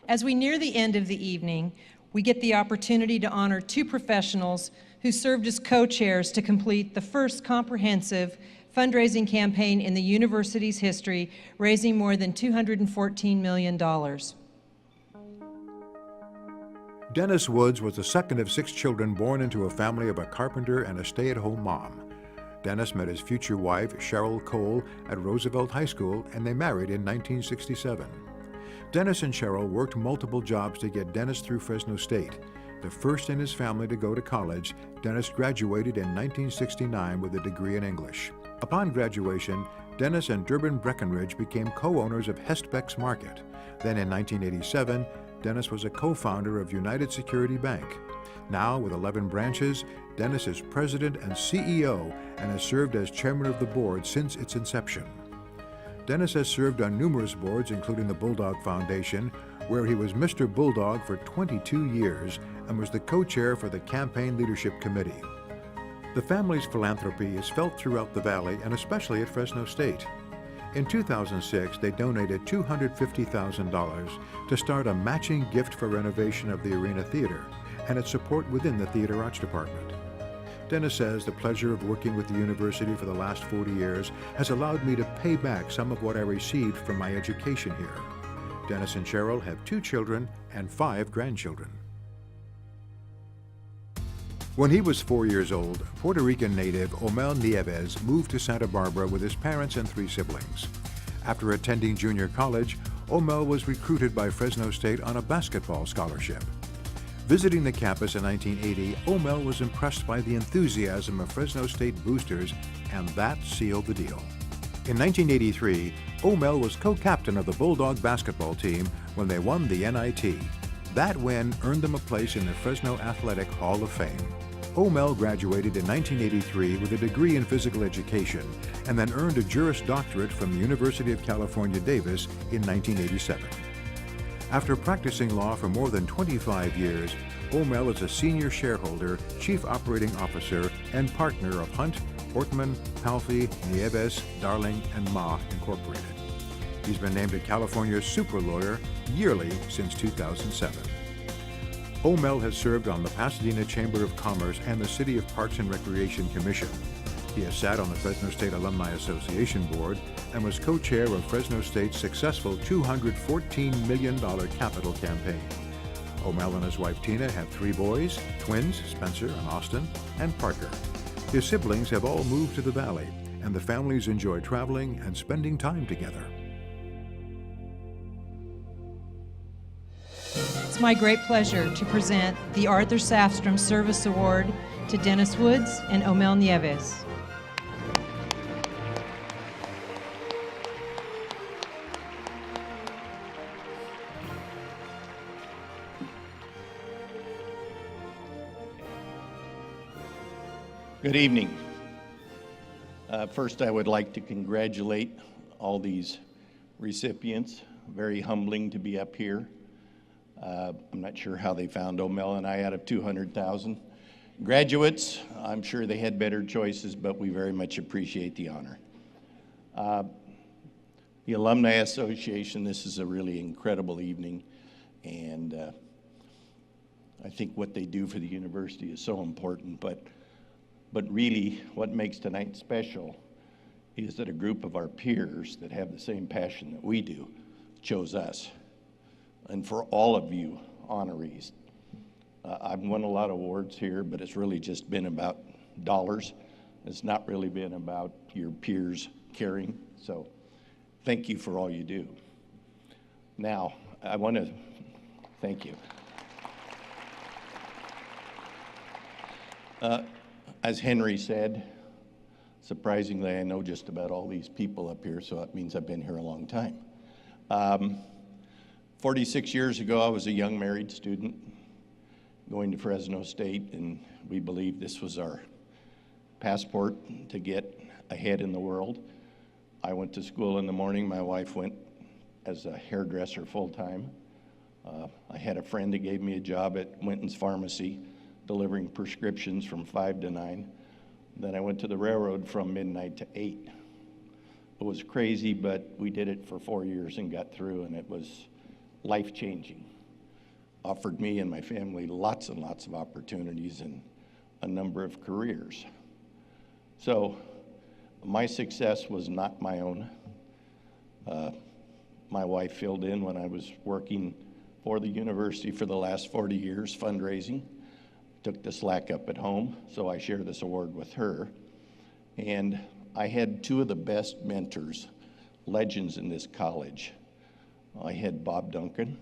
As we near the end of the evening, we get the opportunity to honor two professionals who served as co-chairs to complete the first comprehensive fundraising campaign in the university's history, raising more than $214 million. Dennis Woods was the second of 6 children born into a family of a carpenter and a stay-at-home mom. Dennis met his future wife, Cheryl Cole, at Roosevelt High School, and they married in 1967. Dennis and Cheryl worked multiple jobs to get Dennis through Fresno State. The first in his family to go to college, Dennis graduated in 1969 with a degree in English. Upon graduation, Dennis and Durbin Breckenridge became co-owners of Hestbecks Supermarket. Then in 1987, Dennis was a co-founder of United Security Bank. Now, with 11 branches, Dennis is president and CEO and has served as chairman of the board since its inception. Dennis has served on numerous boards, including the Bulldog Foundation, where he was Mr. Bulldog for 22 years and was the co-chair for the Campaign Leadership Committee. The family's philanthropy is felt throughout the Valley and especially at Fresno State. In 2006, they donated $250,000 to start a matching gift for renovation of the Arena Theater and its support within the Theater Arts Department. Dennis says the pleasure of working with the university for the last 40 years has allowed me to pay back some of what I received from my education here. Dennis and Cheryl have 2 children and 5 grandchildren. When he was 4 years old, Puerto Rican native Omel Nieves moved to Santa Barbara with his parents and 3 siblings. After attending junior college, Omel was recruited by Fresno State on a basketball scholarship. Visiting the campus in 1980, Omel was impressed by the enthusiasm of Fresno State boosters, and that sealed the deal. In 1983, Omel was co-captain of the Bulldog basketball team when they won the NIT. That win earned them a place in the Fresno Athletic Hall of Fame. Omel graduated in 1983 with a degree in physical education and then earned a Juris Doctorate from the University of California, Davis in 1987. After practicing law for more than 25 years, Omel is a senior shareholder, chief operating officer, and partner of Hunt, Ortman, Palfy, Nieves, Darling, and Ma Incorporated. He's been named a California super lawyer yearly since 2007. Omel has served on the Pasadena Chamber of Commerce and the City of Parks and Recreation Commission. He has sat on the Fresno State Alumni Association Board and was co-chair of Fresno State's successful $214 million capital campaign. Omel and his wife Tina have 3 boys, twins Spencer and Austin, and Parker. His siblings have all moved to the Valley, and the families enjoy traveling and spending time together. It's my great pleasure to present the Arthur SAFSTROM Service Award to Dennis Woods and Omel Nieves. Good evening. First, I would like to congratulate all these recipients. Very humbling to be up here. I'm not sure how they found Omel and I out of 200,000. Graduates, I'm sure they had better choices, but we very much appreciate the honor. The Alumni Association, this is a really incredible evening, and I think what they do for the university is so important, but really what makes tonight special is that a group of our peers that have the same passion that we do chose us. And for all of you honorees, I've won a lot of awards here, but it's really just been about dollars. It's not really been about your peers caring. So thank you for all you do. Now, I want to thank you. As Henry said, surprisingly, I know just about all these people up here, so that means I've been here a long time. 46 years ago, I was a young married student going to Fresno State, and we believed this was our passport to get ahead in the world. I went to school in the morning. My wife went as a hairdresser full-time. I had a friend that gave me a job at Winton's Pharmacy, delivering prescriptions from 5 to 9. Then I went to the railroad from midnight to 8. It was crazy, but we did it for 4 years and got through, and it was life-changing. offered me and my family lots and lots of opportunities and a number of careers. So my success was not my own. My wife filled in when I was working for the university for the last 40 years, fundraising. Took the slack up at home, so I share this award with her. And I had two of the best mentors, legends in this college. I had Bob Duncan,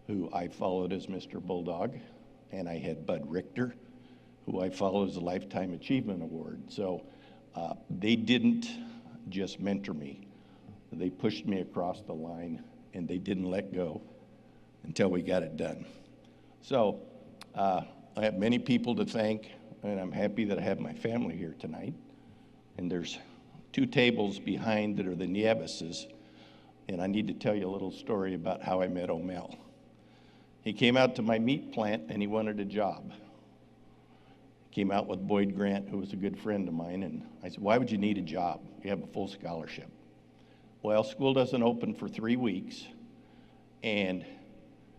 who I followed as Mr. Bulldog, and I had Bud Richter, who I followed as a Lifetime Achievement Award. So they didn't just mentor me. They pushed me across the line, and they didn't let go until we got it done. So I have many people to thank, and I'm happy that I have my family here tonight. And there's two tables behind that are the Nieveses, and I need to tell you a little story about how I met Omel. He came out to my meat plant, and he wanted a job. He came out with Boyd Grant, who was a good friend of mine, and I said, why would you need a job? You have a full scholarship. Well, school doesn't open for 3 weeks, and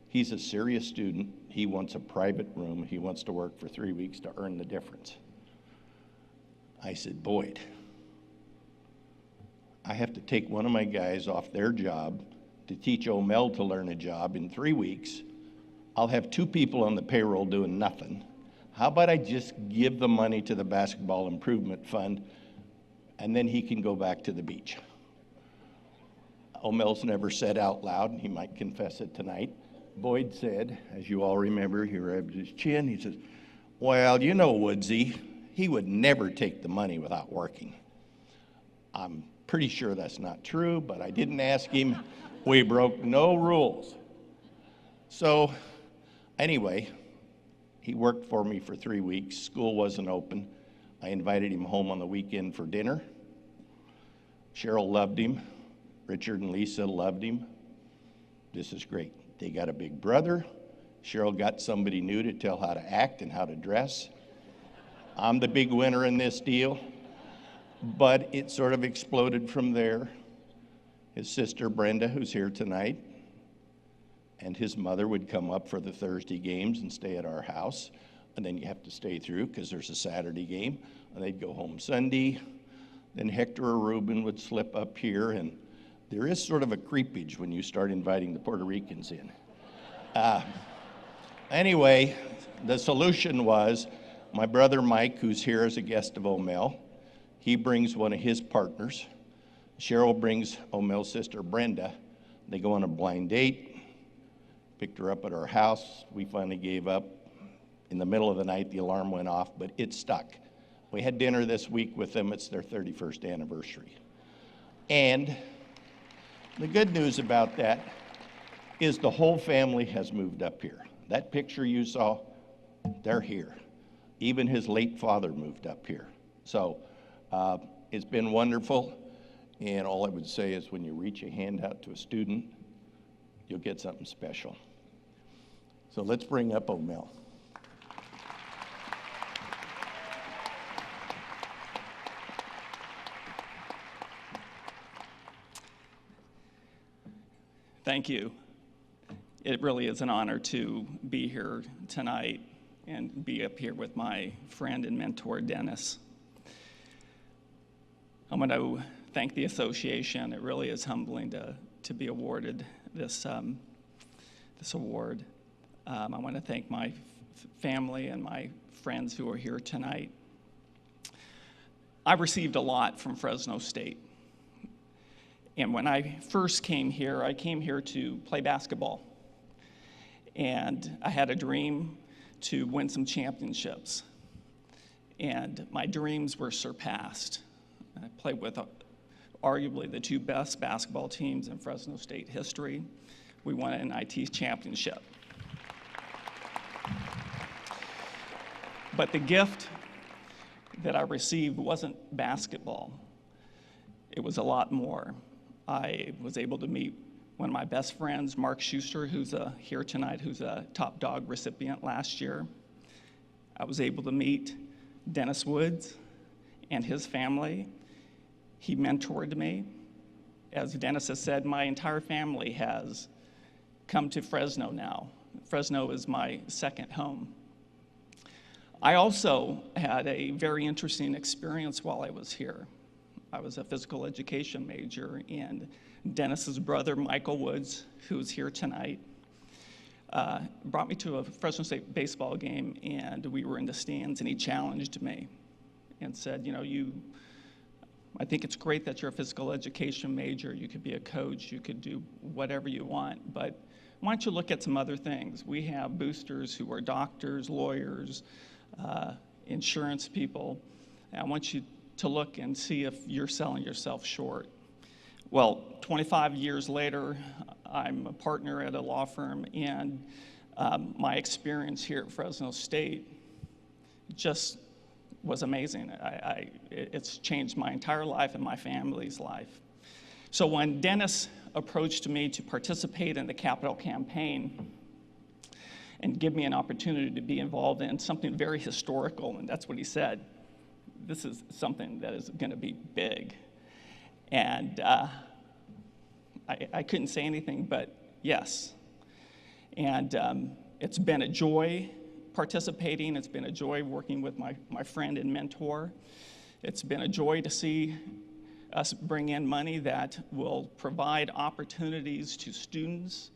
he's a serious student. He wants a private room. He wants to work for 3 weeks to earn the difference. I said, Boyd, I have to take one of my guys off their job to teach Omel to learn a job in 3 weeks. I'll have 2 people on the payroll doing nothing. How about I just give the money to the basketball improvement fund, and then he can go back to the beach. Omel's never said out loud, and he might confess it tonight. Boyd said, as you all remember, he rubbed his chin. He says, well, you know, Woodsy, he would never take the money without working. I'm pretty sure that's not true, but I didn't ask him. We broke no rules. So anyway, he worked for me for 3 weeks. School wasn't open. I invited him home on the weekend for dinner. Cheryl loved him. Richard and Lisa loved him. This is great. They got a big brother. Cheryl got somebody new to tell how to act and how to dress. I'm the big winner in this deal. But it sort of exploded from there. His sister Brenda, who's here tonight, and his mother would come up for the Thursday games and stay at our house. And then you have to stay through because there's a Saturday game. And they'd go home Sunday. Then Hector or Ruben would slip up here. And there is sort of a creepage when you start inviting the Puerto Ricans in. Anyway, the solution was my brother Mike, who's here as a guest of Omel, he brings one of his partners. Cheryl brings Omel's sister Brenda. They go on a blind date, picked her up at our house. We finally gave up. In the middle of the night, the alarm went off, but it stuck. We had dinner this week with them. It's their 31st anniversary. And the good news about that is the whole family has moved up here. That picture you saw, they're here. Even his late father moved up here. So it's been wonderful. And all I would say is when you reach a hand out to a student, you'll get something special. So let's bring up Omel. Thank you. It really is an honor to be here tonight and be up here with my friend and mentor, Dennis. I'm going to thank the association. It really is humbling to be awarded this award. I want to thank my family and my friends who are here tonight. I received a lot from Fresno State. And when I first came here, I came here to play basketball. And I had a dream to win some championships. And my dreams were surpassed. I played with arguably the 2 best basketball teams in Fresno State history. We won an NIT championship. But the gift that I received wasn't basketball. It was a lot more. I was able to meet one of my best friends, Mark Schuster, who's here tonight, who's a top dog recipient last year. I was able to meet Dennis Woods and his family. He mentored me. As Dennis has said, my entire family has come to Fresno now. Fresno is my second home. I also had a very interesting experience while I was here. I was a physical education major, and Dennis's brother, Michael Woods, who's here tonight, brought me to a Fresno State baseball game, and we were in the stands, and he challenged me and said, you know, I think it's great that you're a physical education major. You could be a coach, you could do whatever you want, but why don't you look at some other things? We have boosters who are doctors, lawyers, insurance people. And I want you to look and see if you're selling yourself short. Well, 25 years later, I'm a partner at a law firm, and my experience here at Fresno State just was amazing. It's changed my entire life and my family's life. So when Dennis approached me to participate in the capital campaign and give me an opportunity to be involved in something very historical, and that's what he said, this is something that is going to be big. And I couldn't say anything but yes. And it's been a joy participating. It's been a joy working with my friend and mentor. It's been a joy to see us bring in money that will provide opportunities to students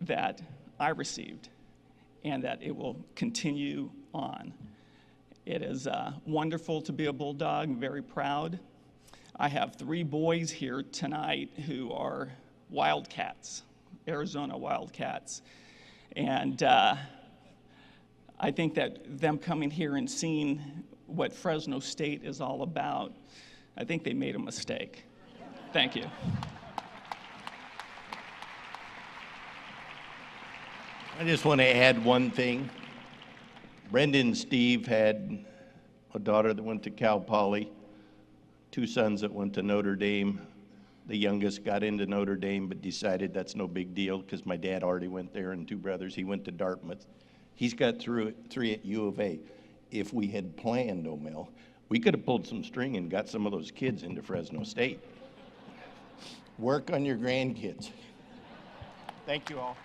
that I received, and that it will continue on. It is wonderful to be a Bulldog. I'm very proud. I have 3 boys here tonight who are Wildcats, Arizona Wildcats. And I think that them coming here and seeing what Fresno State is all about, I think they made a mistake. Thank you. I just want to add one thing. Brendan and Steve had a daughter that went to Cal Poly, 2 sons that went to Notre Dame. The youngest got into Notre Dame but decided that's no big deal because my dad already went there, and 2 brothers. He went to Dartmouth. He's got 3 at U of A. If we had planned, Omel, we could have pulled some string and got some of those kids into Fresno State. Work on your grandkids. Thank you all.